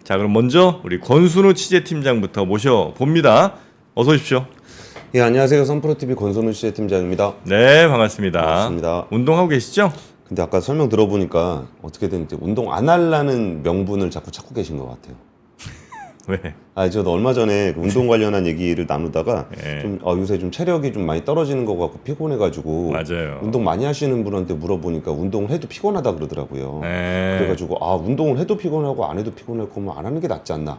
자, 그럼 먼저 우리 권순우 취재팀장부터 모셔봅니다. 어서 오십시오. 예, 안녕하세요. 선프로TV 권선우 취재팀장입니다. 네, 반갑습니다. 반갑습니다. 운동하고 계시죠? 근데 아까 설명 들어보니까 어떻게든 이제 운동 안 하려는 명분을 자꾸 찾고 계신 것 같아요. 왜? 저도 얼마 전에 운동 관련한 얘기를 나누다가 네. 좀 요새 좀 체력이 좀 많이 떨어지는 것 같고 피곤해가지고 맞아요. 운동 많이 하시는 분한테 물어보니까 운동을 해도 피곤하다 그러더라고요. 네. 그래가지고 운동을 해도 피곤하고 안 해도 피곤할 거면 안 하는 게 낫지 않나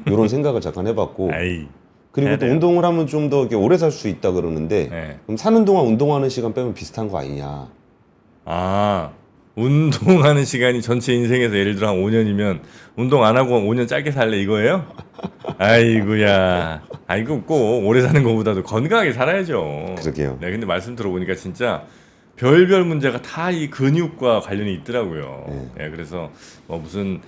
이런 생각을 잠깐 해봤고 에이. 그리고 해야 또 돼요. 운동을 하면 좀 더 오래 살 수 있다 그러는데 네. 그럼 사는 동안 운동하는 시간 빼면 비슷한 거 아니냐. 아, 운동하는 시간이 전체 인생에서 예를 들어 한 5년이면 운동 안 하고 5년 짧게 살래 이거예요? 아이고야. 아이고 꼭 오래 사는 것보다도 건강하게 살아야죠. 그러게요. 네, 근데 말씀 들어보니까 진짜 별별 문제가 다 이 근육과 관련이 있더라고요. 네, 그래서 무슨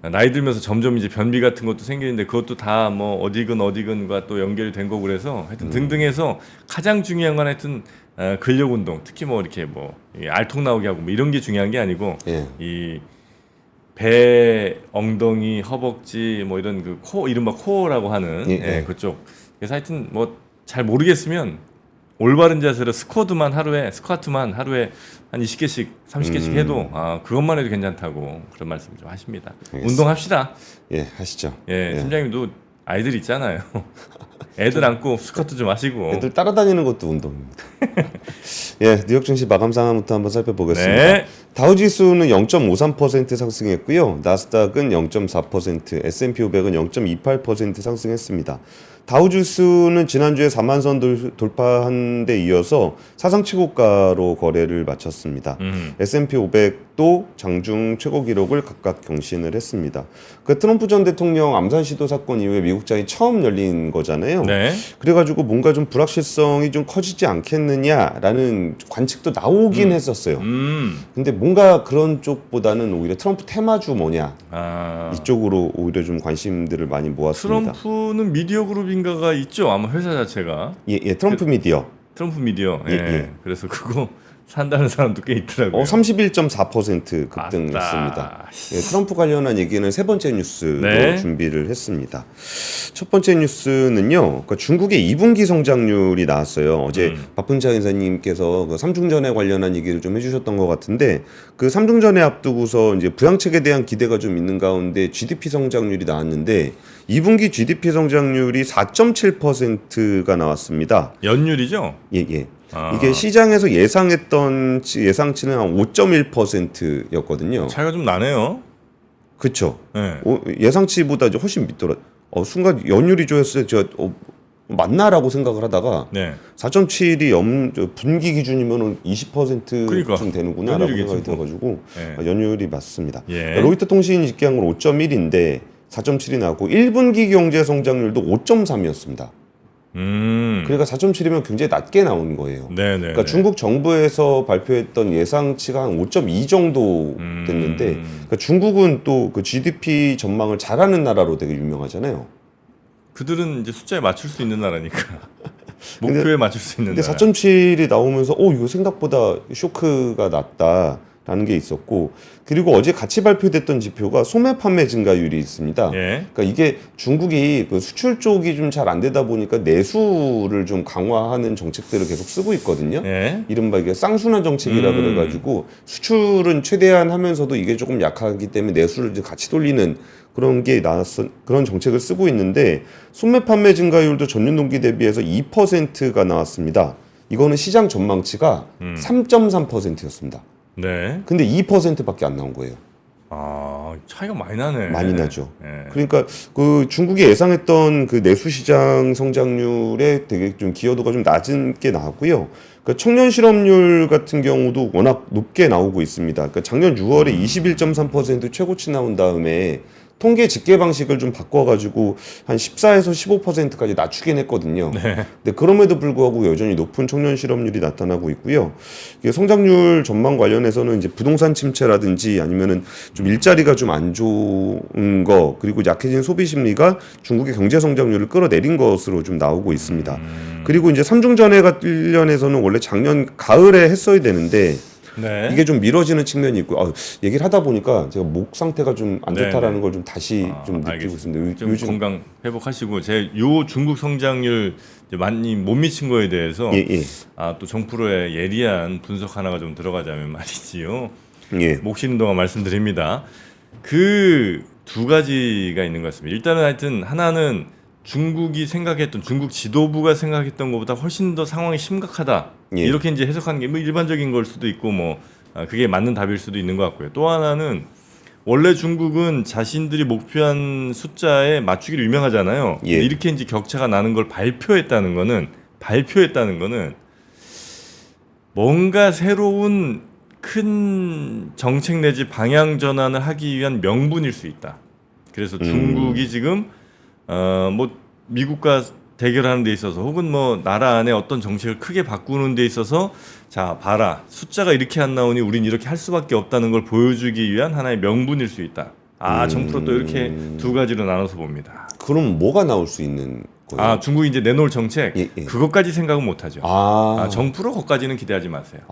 나이 들면서 점점 이제 변비 같은 것도 생기는데 그것도 다 뭐 어디근과 또 연결이 된 거고 그래서 하여튼 등등해서 가장 중요한 건 하여튼 근력 운동, 특히 뭐 이렇게 뭐 알통 나오게 하고 뭐 이런 게 중요한 게 아니고 예. 이 배, 엉덩이, 허벅지 뭐 이런 그 코 이른바 코어라고 하는 예. 그쪽. 그래서 하여튼 뭐 잘 모르겠으면 올바른 자세로 스쿼트만 하루에 한 20개씩 30개씩 해도 그것만 해도 괜찮다고 그런 말씀 좀 하십니다. 알겠습니다. 운동합시다. 예, 하시죠. 예, 팀장님도 아이들 있잖아요. 애들 안고 스쿼트 좀 하시고. 애들 따라다니는 것도 운동입니다. 예, 뉴욕 증시 마감 상황부터 한번 살펴보겠습니다. 네. 다우지수는 0.53% 상승했고요. 나스닥은 0.4%, S&P 500은 0.28% 상승했습니다. 다우지수는 지난주에 4만 선 돌파한 데 이어서 사상 최고가로 거래를 마쳤습니다. S&P 500도 장중 최고 기록을 각각 경신을 했습니다. 그 트럼프 전 대통령 암살 시도 사건 이후에 미국장이 처음 열린 거잖아요. 네. 그래가지고 뭔가 좀 불확실성이 좀 커지지 않겠느냐라는 관측도 나오긴 했었어요. 근데 뭔가 그런 쪽보다는 오히려 트럼프 테마주 뭐냐 이쪽으로 오히려 좀 관심들을 많이 모았습니다. 트럼프는 미디어 그룹인가가 있죠. 아마 회사 자체가. 예, 트럼프 미디어. 트럼프 미디어. 예. 그래서 그거 산다는 사람도 꽤 있더라고요. 31.4% 급등했습니다. 예, 트럼프 관련한 얘기는 세 번째 뉴스로 네. 준비를 했습니다. 첫 번째 뉴스는요. 그러니까 중국의 2분기 성장률이 나왔어요. 어제 박분자 인사님께서 그 삼중전에 관련한 얘기를 좀 해주셨던 것 같은데 그 삼중전에 앞두고서 이제 부양책에 대한 기대가 좀 있는 가운데 GDP 성장률이 나왔는데 2분기 GDP 성장률이 4.7%가 나왔습니다. 연율이죠? 예. 이게 시장에서 예상했던 예상치는 한 5.1%였거든요. 차이가 좀 나네요. 그렇죠. 네. 예상치보다 이제 훨씬 밑더라. 순간 연율이 좋았어요. 맞나라고 생각을 하다가 네. 4.7이 분기 기준이면은 20%쯤 그러니까. 되는구나라고 연율이겠지, 생각이 들어가지고 네. 연율이 맞습니다. 예. 로이터 통신이 집계한 건 5.1인데 4.7이 나왔고 1분기 경제 성장률도 5.3이었습니다. 그러니까 4.7이면 굉장히 낮게 나온 거예요. 네네. 그러니까 중국 정부에서 발표했던 예상치가 한 5.2 정도 됐는데, 그러니까 중국은 또 그 GDP 전망을 잘하는 나라로 되게 유명하잖아요. 그들은 이제 숫자에 맞출 수 있는 나라니까. 목표에 맞출 수 있는 근데 나라. 4.7이 나오면서 이거 생각보다 쇼크가 났다라는 게 있었고, 그리고 어제 같이 발표됐던 지표가 소매 판매 증가율이 있습니다. 예. 그러니까 이게 중국이 그 수출 쪽이 좀 잘 안 되다 보니까 내수를 좀 강화하는 정책들을 계속 쓰고 있거든요. 예. 이른바 이게 쌍순환 정책이라 그래가지고 수출은 최대한 하면서도 이게 조금 약하기 때문에 내수를 이제 같이 돌리는 그런 게 그런 정책을 쓰고 있는데 소매 판매 증가율도 전년 동기 대비해서 2%가 나왔습니다. 이거는 시장 전망치가 3.3%였습니다. 네. 근데 2%밖에 안 나온 거예요. 차이가 많이 나네. 많이 나죠. 예. 그러니까 그 중국이 예상했던 그 내수 시장 성장률에 되게 좀 기여도가 좀 낮은 게 나왔고요. 그 청년 실업률 같은 경우도 워낙 높게 나오고 있습니다. 그러니까 작년 6월에 21.3% 최고치 나온 다음에 통계 집계 방식을 좀 바꿔가지고 한 14에서 15%까지 낮추긴 했거든요. 네. 근데 그럼에도 불구하고 여전히 높은 청년 실업률이 나타나고 있고요. 이게 성장률 전망 관련해서는 이제 부동산 침체라든지 아니면은 좀 일자리가 좀 안 좋은 거 그리고 약해진 소비 심리가 중국의 경제 성장률을 끌어내린 것으로 좀 나오고 있습니다. 그리고 이제 삼중전에 관련해서는 원래 작년 가을에 했어야 되는데 네. 이게 좀 미뤄지는 측면이 있고 얘기를 하다 보니까 제가 목 상태가 좀 안 네, 좋다라는 네. 걸 좀 다시 좀 느끼고 알겠습니다. 있습니다. 좀 요즘 건강 회복하시고 제 요 중국 성장률 이제 많이 못 미친 거에 대해서 예, 예. 또 정프로의 예리한 분석 하나가 좀 들어가자면 말이지요. 예. 목 쉬는 동안 말씀드립니다. 그 두 가지가 있는 것 같습니다. 일단은 하여튼 하나는 중국이 생각했던 중국 지도부가 생각했던 것보다 훨씬 더 상황이 심각하다. 예. 이렇게 이제 해석하는 게 뭐 일반적인 걸 수도 있고 뭐 그게 맞는 답일 수도 있는 것 같고요. 또 하나는 원래 중국은 자신들이 목표한 숫자에 맞추기로 유명하잖아요. 예. 근데 이렇게 이제 격차가 나는 걸 발표했다는 거는 뭔가 새로운 큰 정책 내지 방향 전환을 하기 위한 명분일 수 있다. 그래서 중국이 지금 뭐 미국과 대결하는 데 있어서 혹은 뭐 나라 안에 어떤 정책을 크게 바꾸는 데 있어서 자 봐라 숫자가 이렇게 안 나오니 우린 이렇게 할 수밖에 없다는 걸 보여주기 위한 하나의 명분일 수 있다. 정프로 또 이렇게 두 가지로 나눠서 봅니다. 그럼 뭐가 나올 수 있는 거예요? 중국이 이제 내놓을 정책 예. 그것까지 생각은 못하죠. 정프로 거기까지는 기대하지 마세요.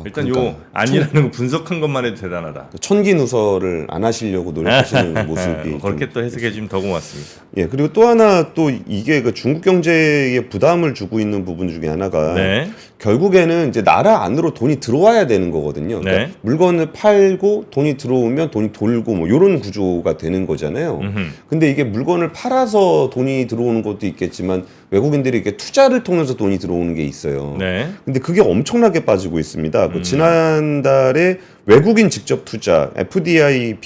일단 그러니까 요 아니라는 거 분석한 것만 해도 대단하다. 천기 누설을 안 하시려고 노력하시는 모습이 그렇게 좀 또 해석해 주면 더 고맙습니다. 예, 그리고 또 하나 또 이게 그 중국 경제에 부담을 주고 있는 부분 중에 하나가 네. 결국에는 이제 나라 안으로 돈이 들어와야 되는 거거든요. 그러니까 네. 물건을 팔고 돈이 들어오면 돈이 돌고 뭐 이런 구조가 되는 거잖아요. 근데 이게 물건을 팔아서 돈이 들어오는 것도 있겠지만 외국인들이 이렇게 투자를 통해서 돈이 들어오는 게 있어요. 네. 근데 그게 엄청나게 빠지고 있습니다. 그 지난달에 외국인 직접 투자 FDI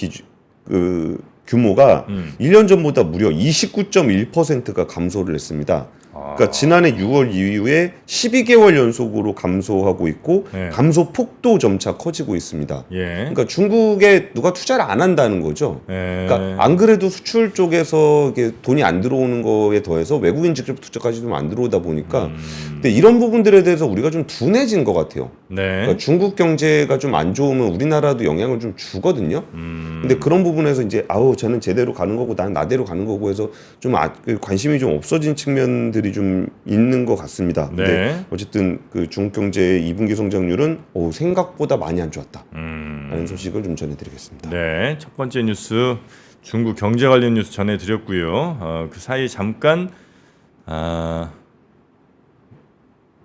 규모가 1년 전보다 무려 29.1%가 감소를 했습니다. 그러니까 지난해 6월 이후에 12개월 연속으로 감소하고 있고 네. 감소 폭도 점차 커지고 있습니다. 예. 그러니까 중국에 누가 투자를 안 한다는 거죠. 예. 그러니까 안 그래도 수출 쪽에서 이게 돈이 안 들어오는 거에 더해서 외국인 직접 투자까지 좀 안 들어오다 보니까 근데 이런 부분들에 대해서 우리가 좀 둔해진 것 같아요. 네. 그러니까 중국 경제가 좀 안 좋으면 우리나라도 영향을 좀 주거든요. 근데 그런 부분에서 이제 저는 제대로 가는 거고 난 나대로 가는 거고 해서 좀 관심이 좀 없어진 측면들이 좀 있는 것 같습니다. 근데 네. 어쨌든 그 중국 경제의 2분기 성장률은 생각보다 많이 안 좋았다. 라는 소식을 좀 전해드리겠습니다. 네. 첫 번째 뉴스 중국 경제 관련 뉴스 전해드렸고요. 그 사이 잠깐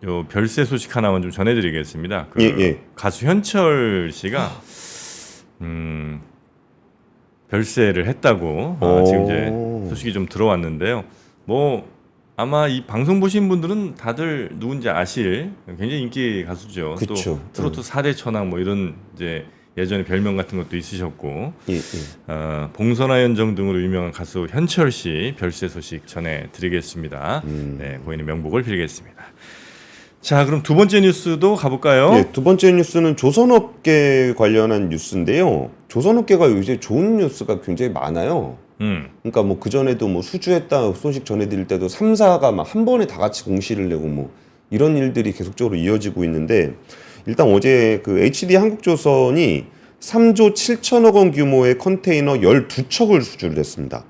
요 별세 소식 하나만 좀 전해드리겠습니다. 예. 가수 현철 씨가 별세를 했다고 지금 이제 소식이 좀 들어왔는데요. 뭐 아마 이 방송 보신 분들은 다들 누군지 아실 굉장히 인기 가수죠. 그쵸. 또 트로트 4대 천왕 뭐 이런 이제 예전에 별명 같은 것도 있으셨고 예. 봉선화 연정 등으로 유명한 가수 현철 씨 별세 소식 전해드리겠습니다. 네, 고인의 명복을 빌겠습니다. 자, 그럼 두 번째 뉴스도 가볼까요? 예, 두 번째 뉴스는 조선업계 관련한 뉴스인데요. 조선업계가 요새 좋은 뉴스가 굉장히 많아요. 그러니까 뭐 그전에도 뭐 수주했다 소식 전해드릴 때도 3사가 막 한 번에 다 같이 공시를 내고 뭐 이런 일들이 계속적으로 이어지고 있는데 일단 어제 그 HD 한국조선이 3조 7천억 원 규모의 컨테이너 12척을 수주를 했습니다.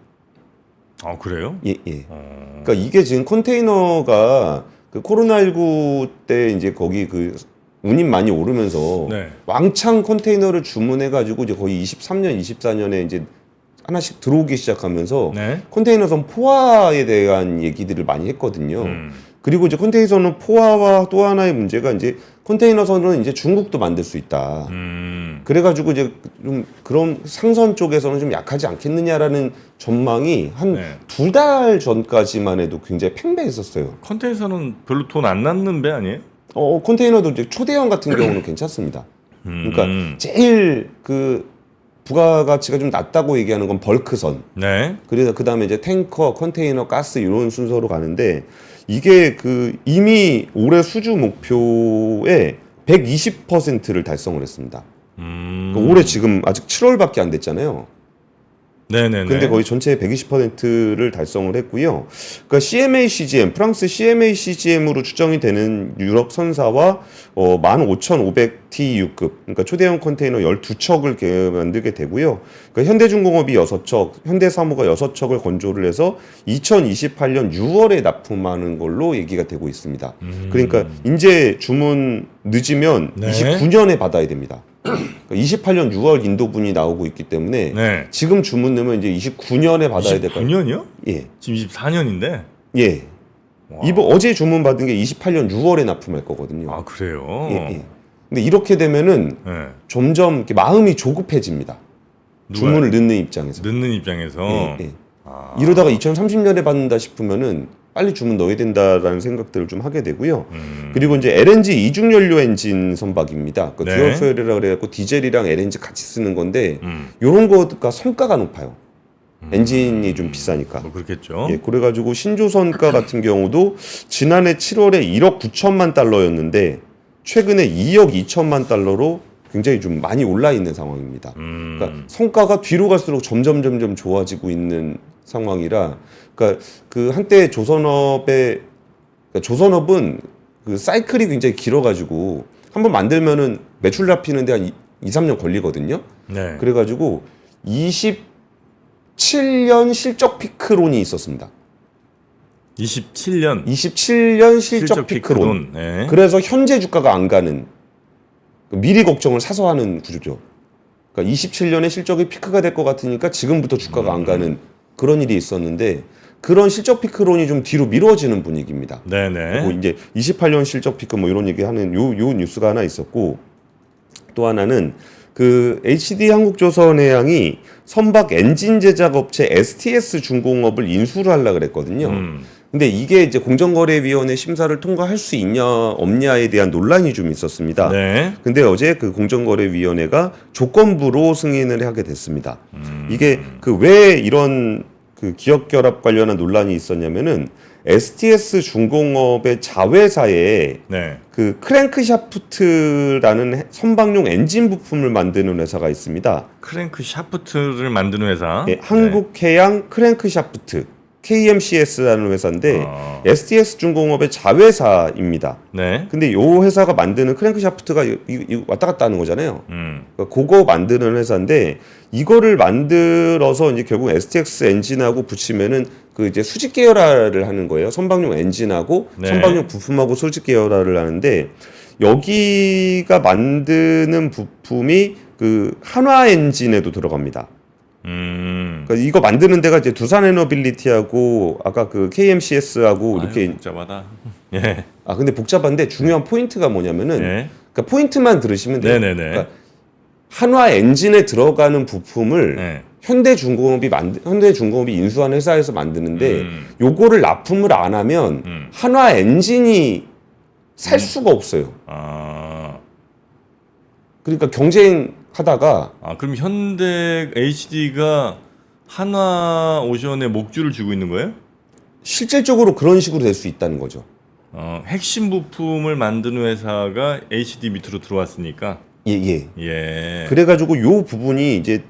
그래요? 예. 그러니까 이게 지금 컨테이너가 그 코로나19 때 이제 거기 그 운임 많이 오르면서 네. 왕창 컨테이너를 주문해가지고 이제 거의 23년, 24년에 이제 하나씩 들어오기 시작하면서 네. 컨테이너선 포화에 대한 얘기들을 많이 했거든요. 그리고 이제 컨테이너선 포화와 또 하나의 문제가 이제 컨테이너선은 이제 중국도 만들 수 있다. 그래가지고 이제 좀 그런 상선 쪽에서는 좀 약하지 않겠느냐라는 전망이 한 네. 2달 전까지만 해도 굉장히 팽배했었어요. 컨테이너는 별로 돈 안 남는 배 아니에요? 컨테이너도 이제 초대형 같은 경우는 괜찮습니다. 그러니까 제일 그 부가가치가 좀 낮다고 얘기하는 건 벌크선. 네. 그래서 그 다음에 이제 탱커, 컨테이너, 가스 이런 순서로 가는데 이게 그 이미 올해 수주 목표의 120%를 달성을 했습니다. 그러니까 올해 지금 아직 7월밖에 안 됐잖아요. 네네네. 근데 거의 전체의 120%를 달성을 했고요. 그러니까 CMA CGM, 프랑스 CMA CGM으로 추정이 되는 유럽 선사와 15,500TEU급, 그러니까 초대형 컨테이너 12척을 만들게 되고요. 그러니까 현대중공업이 6척, 현대사무가 6척을 건조를 해서 2028년 6월에 납품하는 걸로 얘기가 되고 있습니다. 그러니까 이제 주문 늦으면 네. 29년에 받아야 됩니다. 28년 6월 인도분이 나오고 있기 때문에 네. 지금 주문 넣으면 이제 29년에 받아야 될 거예요. 29년이요? 예. 지금 24년인데. 예. 이번 어제 주문 받은 게 28년 6월에 납품할 거거든요. 아 그래요? 예, 예. 근데 이렇게 되면은 네. 점점 이렇게 마음이 조급해집니다. 누가요? 주문을 넣는 입장에서. 넣는 입장에서. 예, 예. 아. 이러다가 2030년에 받는다 싶으면은 빨리 주문 넣어야 된다라는 생각들을 좀 하게 되고요. 그리고 이제 LNG 이중 연료 엔진 선박입니다. 그 네. 듀얼 퓨얼이라 그래갖고 디젤이랑 LNG 같이 쓰는 건데 요런 거가 성가가 높아요. 엔진이 좀 비싸니까. 뭐 그렇겠죠. 예, 그래가지고 신조선가 같은 경우도 지난해 7월에 1억 9천만 달러였는데 최근에 2억 2천만 달러로 굉장히 좀 많이 올라 있는 상황입니다. 그러니까 성과가 뒤로 갈수록 점점 좋아지고 있는 상황이라, 그러니까 그 한때 조선업의 그러니까 조선업은 그 사이클이 굉장히 길어가지고 한번 만들면은 매출 잡히는데 한 2-3년 걸리거든요. 네. 그래가지고 27년 실적 피크론이 있었습니다. 27년 27년 실적 피크론. 네. 그래서 현재 주가가 안 가는, 미리 걱정을 사서 하는 구조죠. 그러니까 27년에 실적이 피크가 될 것 같으니까 지금부터 주가가 안 가는 그런 일이 있었는데, 그런 실적 피크론이 좀 뒤로 미뤄지는 분위기입니다. 네네. 그리고 이제 28년 실적 피크 뭐 이런 얘기하는 요 뉴스가 하나 있었고, 또 하나는 그 HD 한국조선해양이 선박 엔진 제작 업체 STS 중공업을 인수를 하려고 그랬거든요. 근데 이게 이제 공정거래위원회 심사를 통과할 수 있냐 없냐에 대한 논란이 좀 있었습니다. 네. 근데 어제 그 공정거래위원회가 조건부로 승인을 하게 됐습니다. 이게 그 왜 이런 그 기업 결합 관련한 논란이 있었냐면은 STS 중공업의 자회사에 네. 그 크랭크샤프트라는 선박용 엔진 부품을 만드는 회사가 있습니다. 크랭크 샤프트를 만드는 회사. 예, 한국해양 크랭크샤프트 KMCS라는 회사인데 STS 중공업의 자회사입니다. 네. 근데 이 회사가 만드는 크랭크샤프트가 이 왔다 갔다 하는 거잖아요. 그러니까 그거 만드는 회사인데, 이거를 만들어서 이제 결국 STX 엔진하고 붙이면은 그 이제 수직 계열화를 하는 거예요. 선박용 엔진하고 네. 선박용 부품하고 수직 계열화를 하는데, 여기가 만드는 부품이 그 한화 엔진에도 들어갑니다. 그러니까 이거 만드는 데가 이제 두산에너빌리티하고 아까 그 KMCS하고 이렇게. 복잡하다. 예. 아 근데 복잡한데 중요한 포인트가 뭐냐면은, 네. 그러니까 포인트만 들으시면 돼요. 네네네. 그러니까 한화 엔진에 들어가는 부품을 네. 현대중공업이 인수한 회사에서 만드는데, 요거를 납품을 안 하면 한화 엔진이 살 수가 없어요. 아. 그러니까 경쟁하다가, 그럼 현대 HD가 한화 오션에 목줄을 쥐고 있는 거예요? 실질적으로 그런 식으로 될 수 있다는 거죠. 핵심 부품을 만드는 회사가 HD 밑으로 들어왔으니까. 예. 예. 그래가지고 요 부분이 이제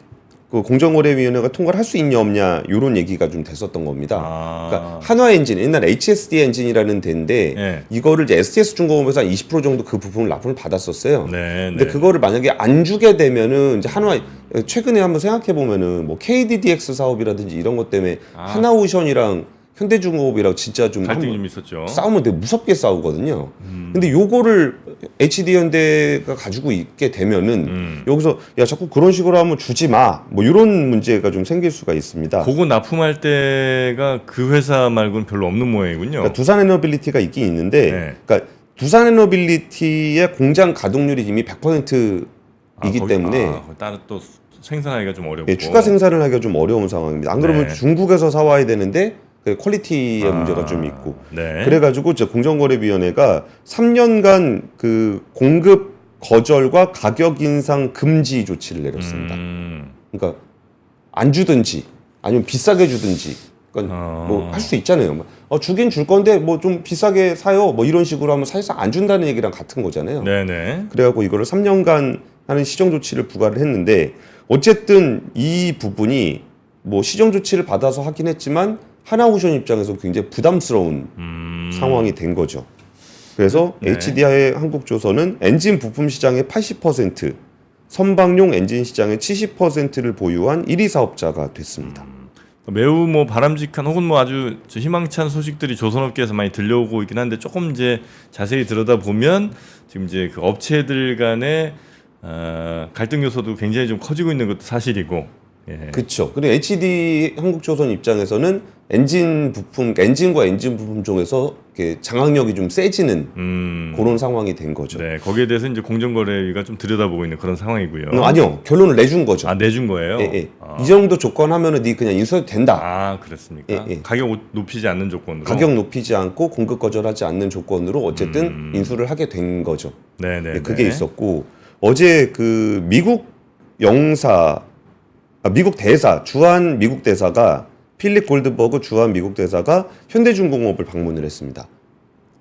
그 공정거래위원회가 통과를 할 수 있냐 없냐 요런 얘기가 좀 됐었던 겁니다. 그러니까 한화 엔진, 옛날 HSD 엔진이라는 데인데, 네. 이거를 이제 STS 중공업에서 20% 정도 그 부품을 납품을 받았었어요. 네. 근데 그거를 만약에 안 주게 되면은 이제 한화, 최근에 한번 생각해 보면은 뭐 KDDX 사업이라든지 이런 것 때문에 하나오션이랑 현대중공업이랑 진짜 좀 갈등이 좀 있었죠. 싸우면 되게 무섭게 싸우거든요. 근데 요거를 HD현대가 가지고 있게 되면은 여기서 야 자꾸 그런 식으로 하면 주지 마, 뭐 이런 문제가 좀 생길 수가 있습니다. 그거 납품할 때가 그 회사 말고는 별로 없는 모양이군요. 그러니까 두산에너빌리티가 있긴 있는데, 네. 그러니까 두산에너빌리티의 공장 가동률이 이미 100%이기 때문에 따로 또 생산하기가 좀 어렵고. 예, 추가 생산을 하기가 좀 어려운 상황입니다. 안 그러면 네. 중국에서 사와야 되는데 그 퀄리티의 문제가 좀 있고. 네. 그래가지고 공정거래위원회가 3년간 그 공급 거절과 가격 인상 금지 조치를 내렸습니다. 그러니까 안 주든지 아니면 비싸게 주든지, 그러니까 뭐 할 수 있잖아요. 주긴 줄 건데 뭐 좀 비싸게 사요, 뭐 이런 식으로 하면 사실상 안 준다는 얘기랑 같은 거잖아요. 네네. 그래갖고 이거를 3년간 하는 시정 조치를 부과를 했는데, 어쨌든 이 부분이 뭐 시정 조치를 받아서 하긴 했지만 하나오션 입장에서 굉장히 부담스러운 상황이 된 거죠. 그래서 네. HDI 한국조선은 엔진 부품 시장의 80%, 선박용 엔진 시장의 70%를 보유한 1위 사업자가 됐습니다. 매우 뭐 바람직한 혹은 뭐 아주 희망찬 소식들이 조선업계에서 많이 들려오고 있긴 한데 조금 이제 자세히 들여다 보면 지금 이제 그 업체들 간의 갈등 요소도 굉장히 좀 커지고 있는 것도 사실이고. 예. 그렇죠. 그리고 HD 한국조선 입장에서는 엔진 부품, 엔진과 엔진 부품 쪽에서 이렇게 장악력이 좀 세지는 그런 상황이 된 거죠. 네, 거기에 대해서 이제 공정거래위가 좀 들여다보고 있는 그런 상황이고요. 아니요, 결론을 내준 거죠. 아, 내준 거예요? 예, 예. 아. 이 정도 조건 하면은 네 그냥 인수해도 된다. 아, 그렇습니까? 예, 예. 가격 높이지 않는 조건으로. 가격 높이지 않고 공급 거절하지 않는 조건으로 어쨌든 인수를 하게 된 거죠. 네, 네. 네, 그게 있었고 어제 그 미국 미국 대사 주한 미국 대사가 필립 골드버그 주한 미국 대사가 현대중공업을 방문을 했습니다.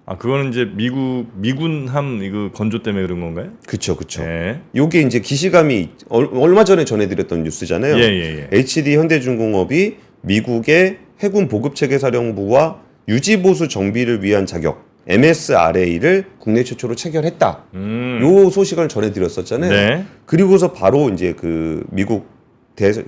아, 그거는 이제 미군함 이거 건조 때문에 그런 건가요? 그렇죠, 그렇죠. 네. 요게 이제 기시감이 얼마 전에 전해드렸던 뉴스잖아요. 예. HD 현대중공업이 미국의 해군 보급체계사령부와 유지보수 정비를 위한 자격 MSRA를 국내 최초로 체결했다. 요 소식을 전해드렸었잖아요. 네. 그리고서 바로 이제 그 미국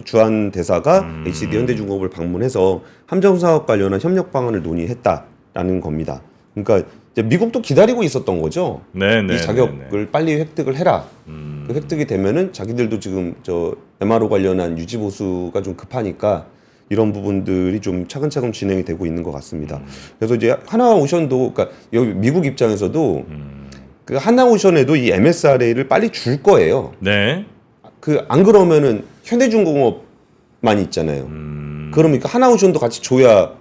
주한 대사가 HD 현대중공업을 방문해서 함정 사업 관련한 협력 방안을 논의했다라는 겁니다. 그러니까 이제 미국도 기다리고 있었던 거죠. 네. 이 자격을 빨리 획득을 해라. 그 획득이 되면은 자기들도 지금 저 MRO 관련한 유지 보수가 좀 급하니까 이런 부분들이 좀 차근차근 진행이 되고 있는 것 같습니다. 그래서 이제 하나오션도 그러니까 여기 미국 입장에서도 그 하나오션에도 이 MSRA를 빨리 줄 거예요. 네. 그 안 그러면은 현대중공업만 있잖아요. 그러니까 하나오션도 같이 줘야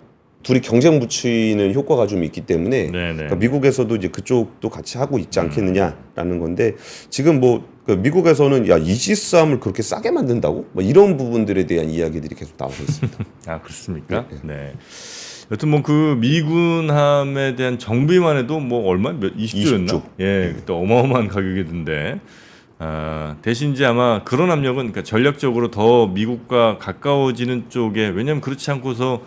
둘이 경쟁 붙이는 효과가 좀 있기 때문에 그러니까 미국에서도 이제 그쪽도 같이 하고 있지 않겠느냐라는 건데 지금 뭐 그 미국에서는 야 이지스함을 그렇게 싸게 만든다고? 뭐 이런 부분들에 대한 이야기들이 계속 나오고 있습니다. 아, 그렇습니까? 네. 여튼 뭐 그 미군함에 대한 정비만 해도 뭐 얼마 20조였나? 20조. 예, 그때 어마어마한 가격이던데. 대신 이제 아마 그런 압력은 그러니까 전략적으로 더 미국과 가까워지는 쪽에 왜냐하면 그렇지 않고서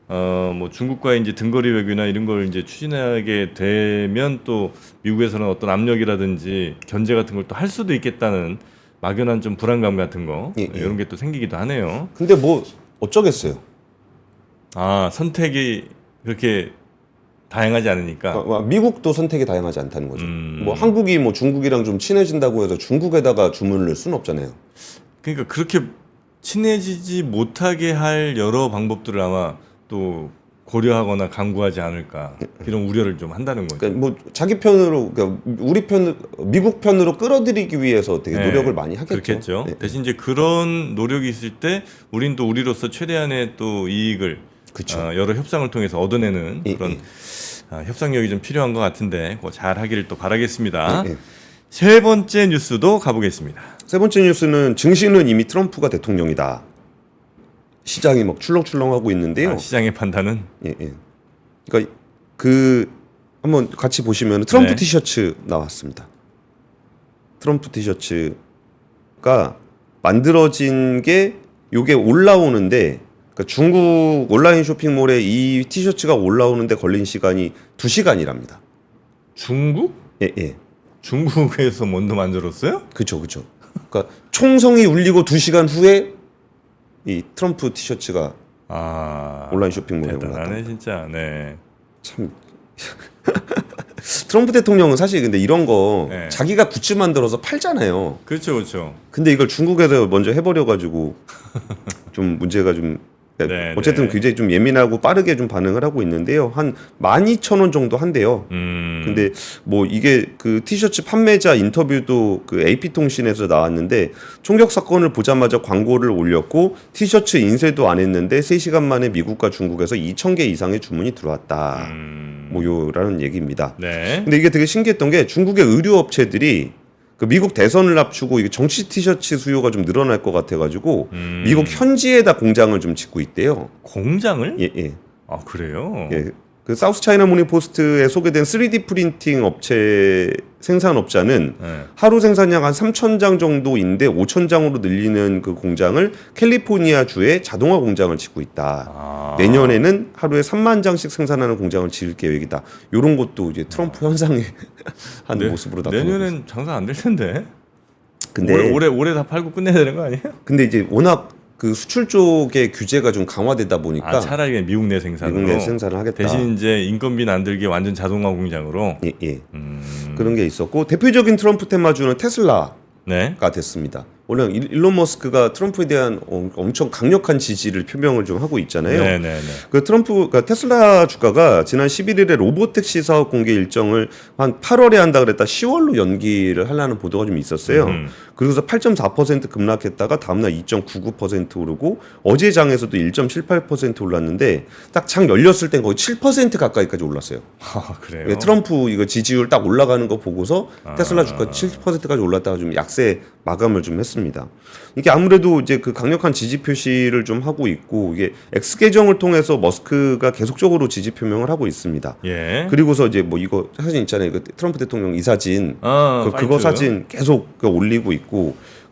뭐 중국과의 이제 등거리 외교나 이런 걸 이제 추진하게 되면 또 미국에서는 어떤 압력이라든지 견제 같은 걸 또 할 수도 있겠다는 막연한 좀 불안감 같은 거 이런 게 또 생기기도 하네요. 근데 뭐 어쩌겠어요. 아, 선택이 그렇게 다양하지 않으니까. 미국도 선택이 다양하지 않다는 거죠. 뭐 한국이 뭐 중국이랑 좀 친해진다고 해서 중국에다가 주문을 넣을 수는 없잖아요. 그러니까 그렇게 친해지지 못하게 할 여러 방법들을 아마 또 고려하거나 강구하지 않을까 이런 우려를 좀 한다는 거죠. 그러니까 뭐 자기 편으로 그러니까 우리 편 미국 편으로 끌어들이기 위해서 되게 노력을 많이 하겠죠. 그렇겠죠. 네. 대신 이제 그런 노력이 있을 때 우리는 또 우리로서 최대한의 또 이익을 여러 협상을 통해서 얻어내는 그런 협상력이 좀 필요한 것 같은데 그거 잘 하기를 또 바라겠습니다. 세 번째 뉴스도 가보겠습니다. 세 번째 뉴스는 증시는 이미 트럼프가 대통령이다. 시장이 막 출렁출렁하고 있는데요. 시장의 판단은 그러니까 그 한번 같이 보시면 트럼프 네. 티셔츠 나왔습니다. 트럼프 티셔츠가 만들어진 게 요게 올라오는데 그러니까 중국 온라인 쇼핑몰에 이 티셔츠가 올라오는데 걸린 시간이 2시간이랍니다. 중국? 예. 중국에서 먼저 만들었어요? 그렇죠. 그러니까 총성이 울리고 2시간 후에 이 트럼프 티셔츠가 온라인 쇼핑몰에 올랐다. 대단하네 진짜. 네. 참 트럼프 대통령은 사실 근데 이런 거 자기가 굿즈 만들어서 팔잖아요. 그렇죠. 근데 이걸 중국에서 먼저 해버려 가지고 좀 문제가 좀 어쨌든 굉장히 좀 예민하고 빠르게 좀 반응을 하고 있는데요. 한 12,000원 정도 한대요. 근데 뭐 이게 그 티셔츠 판매자 인터뷰도 그 AP통신에서 나왔는데 총격 사건을 보자마자 광고를 올렸고 티셔츠 인쇄도 안 했는데 3시간 만에 미국과 중국에서 2,000개 이상의 주문이 들어왔다. 뭐 요라는 얘기입니다. 근데 이게 되게 신기했던 게 중국의 의류 업체들이 그 미국 대선을 앞두고 이게 정치 티셔츠 수요가 좀 늘어날 것 같아가지고 미국 현지에다 공장을 좀 짓고 있대요. 공장을? 예. 아, 그래요? 예. 그 사우스 차이나 모닝 포스트에 소개된 3D 프린팅 업체 생산업자는 네. 하루 생산량 한 3,000장 정도인데 5,000장으로 늘리는 그 공장을 캘리포니아 주에 자동화 공장을 짓고 있다. 내년에는 하루에 3만 장씩 생산하는 공장을 지을 계획이다. 이런 것도 이제 트럼프 현상의 한 모습으로 나타나고 있습니다. 내년엔 장사 안 될 텐데. 근데 올해 다 팔고 끝내야 되는 거 아니에요? 근데 이제 워낙 그 수출 쪽의 규제가 좀 강화되다 보니까 차라리 그냥 미국 내 생산으로. 미국 내 생산을 하겠다. 대신 이제 인건비는 안 들게 완전 자동화 공장으로. 예. 그런 게 있었고 대표적인 트럼프 테마주는 테슬라가 네. 됐습니다. 원래 일론 머스크가 트럼프에 대한 엄청 강력한 지지를 표명을 좀 하고 있잖아요. 네네네. 그 트럼프가 테슬라 주가가 지난 11일에 로보택시 사업 공개 일정을 한 8월에 한다 그랬다 10월로 연기를 하려는 보도가 좀 있었어요. 그러고서 8.4% 급락했다가 다음날 2.99% 오르고 어제 장에서도 1.78% 올랐는데 딱 장 열렸을 땐 거의 7% 가까이까지 올랐어요. 그래요? 트럼프 이거 지지율 딱 올라가는 거 보고서 테슬라 주가 7%까지 올랐다가 좀 약세 마감을 좀 했습니다. 이게 아무래도 이제 그 강력한 지지 표시를 좀 하고 있고 이게 X 계정을 통해서 머스크가 계속적으로 지지 표명을 하고 있습니다. 예. 그리고서 이제 뭐 이거 사진 있잖아요. 그 트럼프 대통령 이 사진, 그거 사진 계속 올리고 있고.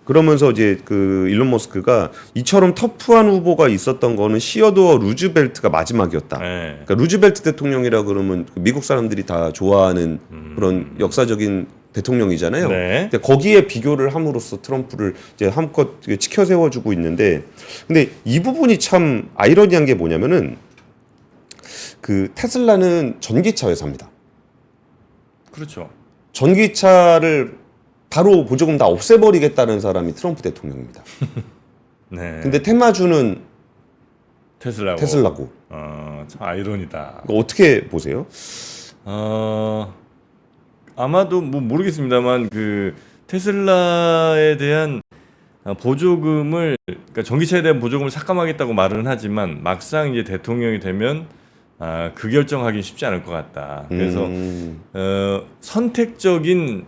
그러면서 이제 그 일론 머스크가 이처럼 터프한 후보가 있었던 거는 시어도어 루즈벨트가 마지막이었다. 네. 그러니까 루즈벨트 대통령이라 그러면 미국 사람들이 다 좋아하는 그런 역사적인 대통령이잖아요. 네. 근데 거기에 비교를 함으로써 트럼프를 이제 한껏 치켜 세워주고 있는데, 근데 이 부분이 참 아이러니한 게 뭐냐면은 그 테슬라는 전기차 회사입니다. 그렇죠. 전기차를 바로 보조금 다 없애버리겠다는 사람이 트럼프 대통령입니다. 네. 근데 테마주는 테슬라고. 참 아이러니다. 이거 어떻게 보세요? 아마도 뭐 모르겠습니다만 그 테슬라에 대한 보조금을, 그러니까 전기차에 대한 보조금을 삭감하겠다고 말은 하지만 막상 이제 대통령이 되면 그 결정하기 쉽지 않을 것 같다. 그래서 선택적인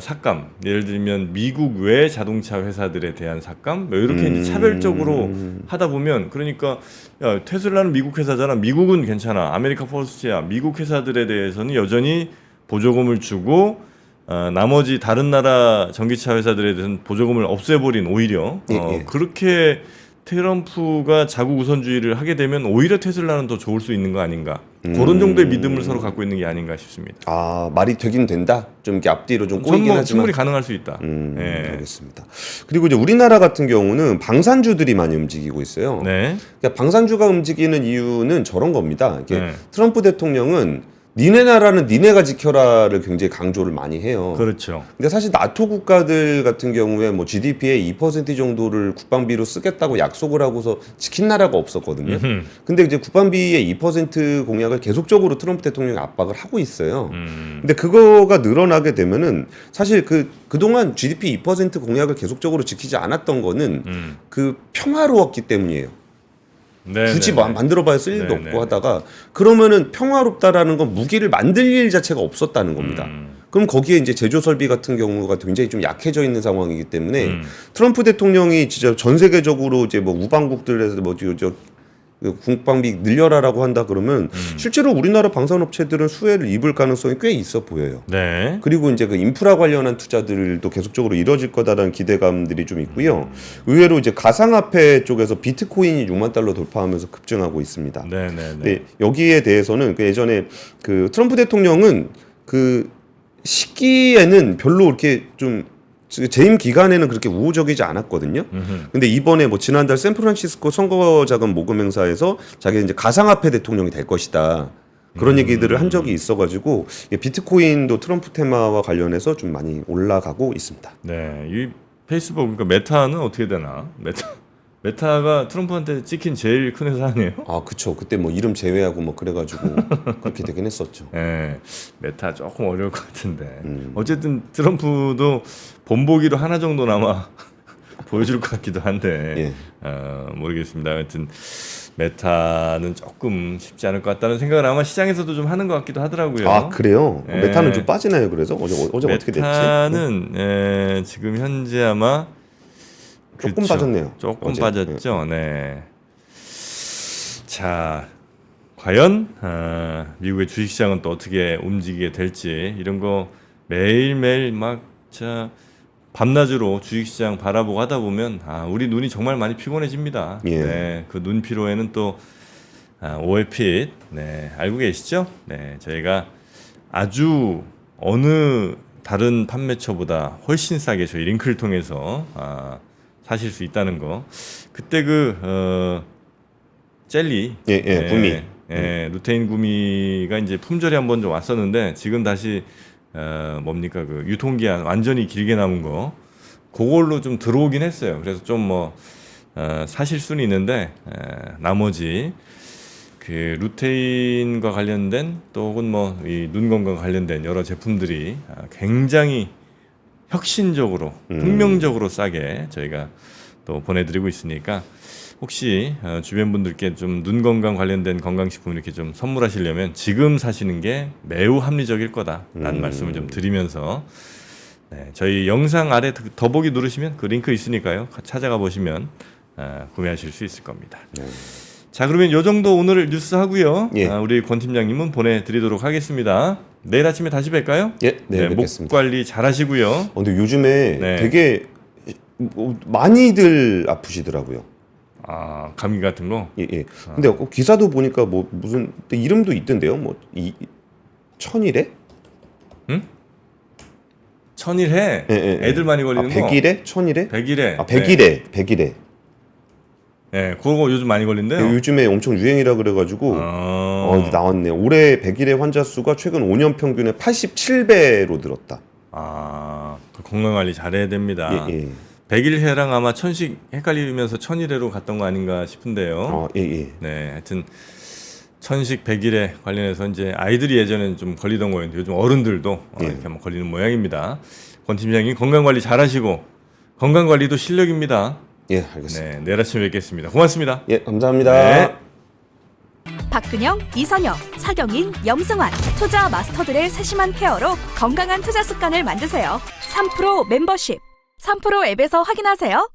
삭감, 예를 들면 미국 외 자동차 회사들에 대한 삭감, 뭐 이렇게 이제 차별적으로 하다 보면, 그러니까 야, 테슬라는 미국 회사잖아, 미국은 괜찮아, 아메리카 퍼스트야, 미국 회사들에 대해서는 여전히 보조금을 주고 나머지 다른 나라 전기차 회사들에 대해서는 보조금을 없애버린, 오히려 그렇게 트럼프가 자국 우선주의를 하게 되면 오히려 테슬라는 더 좋을 수 있는 거 아닌가, 그런 정도의 믿음을 서로 갖고 있는 게 아닌가 싶습니다. 말이 되긴 된다. 좀 이렇게 앞뒤로 좀 저는 꼬이긴 뭐 하지만 충분히 가능할 수 있다. 알겠습니다. 그리고 이제 우리나라 같은 경우는 방산주들이 많이 움직이고 있어요. 네. 그러니까 방산주가 움직이는 이유는 저런 겁니다. 이게 네. 트럼프 대통령은 니네 나라는 니네가 지켜라를 굉장히 강조를 많이 해요. 그렇죠. 근데 사실 나토 국가들 같은 경우에 뭐 GDP의 2% 정도를 국방비로 쓰겠다고 약속을 하고서 지킨 나라가 없었거든요. 근데 이제 국방비의 2% 공약을 계속적으로 트럼프 대통령이 압박을 하고 있어요. 근데 그거가 늘어나게 되면은 사실 그동안 GDP 2% 공약을 계속적으로 지키지 않았던 거는 그 평화로웠기 때문이에요. 굳이 만들어봐야 쓸 일도 없고 하다가, 그러면은 평화롭다라는 건 무기를 만들 일 자체가 없었다는 겁니다. 그럼 거기에 이제 제조 설비 같은 경우가 굉장히 좀 약해져 있는 상황이기 때문에 트럼프 대통령이 진짜 전 세계적으로 이제 뭐 우방국들에서 뭐 국방비 늘려라라고 한다 그러면 실제로 우리나라 방산업체들은 수혜를 입을 가능성이 꽤 있어 보여요. 네. 그리고 이제 그 인프라 관련한 투자들도 계속적으로 이뤄질 거다라는 기대감들이 좀 있고요. 의외로 이제 가상화폐 쪽에서 비트코인이 6만 달러 돌파하면서 급증하고 있습니다. 네, 여기에 대해서는 그 예전에 그 트럼프 대통령은 그 시기에는 별로 이렇게 좀 재임 기간에는 그렇게 우호적이지 않았거든요. 근데 이번에 뭐 지난달 샌프란시스코 선거자금 모금 행사에서 자기가 이제 가상화폐 대통령이 될 것이다, 그런 얘기들을 한 적이 있어가지고 비트코인도 트럼프 테마와 관련해서 좀 많이 올라가고 있습니다. 네, 이 페이스북, 그러니까 메타는 어떻게 되나? 메타가 트럼프한테 찍힌 제일 큰 회사 아니에요? 그쵸. 그때 뭐 이름 제외하고 뭐 그래가지고 그렇게 되긴 했었죠. 네, 메타 조금 어려울 것 같은데. 어쨌든 트럼프도 본보기로 하나 정도나마 보여줄 것 같기도 한데, 모르겠습니다. 하여튼 메타는 조금 쉽지 않을 것 같다는 생각을 아마 시장에서도 좀 하는 것 같기도 하더라고요. 그래요? 메타는 좀 빠지나요? 그래서 어제 어떻게 됐지? 메타는 지금 현재 아마 조금 빠졌네요. 조금 어제. 빠졌죠. 네. 자, 과연 미국의 주식시장은 또 어떻게 움직이게 될지 이런 거 매일매일 막 진짜 밤낮으로 주식시장 바라보고 하다 보면 우리 눈이 정말 많이 피곤해집니다. 예. 네, 그 눈 피로에는 또 OL핏 알고 계시죠? 네, 저희가 아주 어느 다른 판매처보다 훨씬 싸게 저희 링크를 통해서 사실 수 있다는 거. 그때 젤리, 구미. 루테인 구미가 이제 품절이 한번 좀 왔었는데 지금 다시 뭡니까 그 유통기한 완전히 길게 남은 거 그걸로 좀 들어오긴 했어요. 그래서 좀 사실 수는 있는데 나머지 그 루테인과 관련된 또 혹은 이 눈 건강 관련된 여러 제품들이 굉장히 혁신적으로 혁명적으로 싸게 저희가 또 보내드리고 있으니까 혹시 주변 분들께 좀 눈 건강 관련된 건강식품 이렇게 좀 선물하시려면 지금 사시는 게 매우 합리적일 거다라는 말씀을 좀 드리면서 저희 영상 아래 더보기 누르시면 그 링크 있으니까요. 찾아가 보시면 구매하실 수 있을 겁니다. 자, 그러면 요 정도 오늘 뉴스 하고요. 예. 우리 권 팀장님은 보내드리도록 하겠습니다. 내일 아침에 다시 뵐까요? 예, 네, 목 뵙겠습니다. 관리 잘 하시고요. 근데 요즘에 네. 되게 많이들 아프시더라고요. 감기 같은 거? 예. 근데 기사도 보니까 무슨 이름도 있던데요. 천일에? 천일해? 예. 애들 많이 걸리는 거? 백일에? 천일에? 백일해. 백일에. 네, 그거 요즘 많이 걸린대요. 요즘에 엄청 유행이라 그래가지고 나왔네. 올해 백일의 환자 수가 최근 5년 평균에 87배로 늘었다. 그 건강관리 잘해야 됩니다. 예. 백일해랑 아마 천식 헷갈리면서 천일해로 갔던 거 아닌가 싶은데요. 예. 네, 하여튼 천식 백일해 관련해서 이제 아이들이 예전에는 좀 걸리던 거였는데 요즘 어른들도 이렇게 한번 걸리는 모양입니다. 권 팀장님 건강관리 잘하시고 건강관리도 실력입니다. 예, 알겠습니다. 네, 내일 아침에 뵙겠습니다. 고맙습니다. 예, 감사합니다. 네. 박근영, 이선영, 사경인, 염승환 투자 마스터들의 세심한 케어로 건강한 투자 습관을 만드세요. 3프로 멤버십 3프로 앱에서 확인하세요.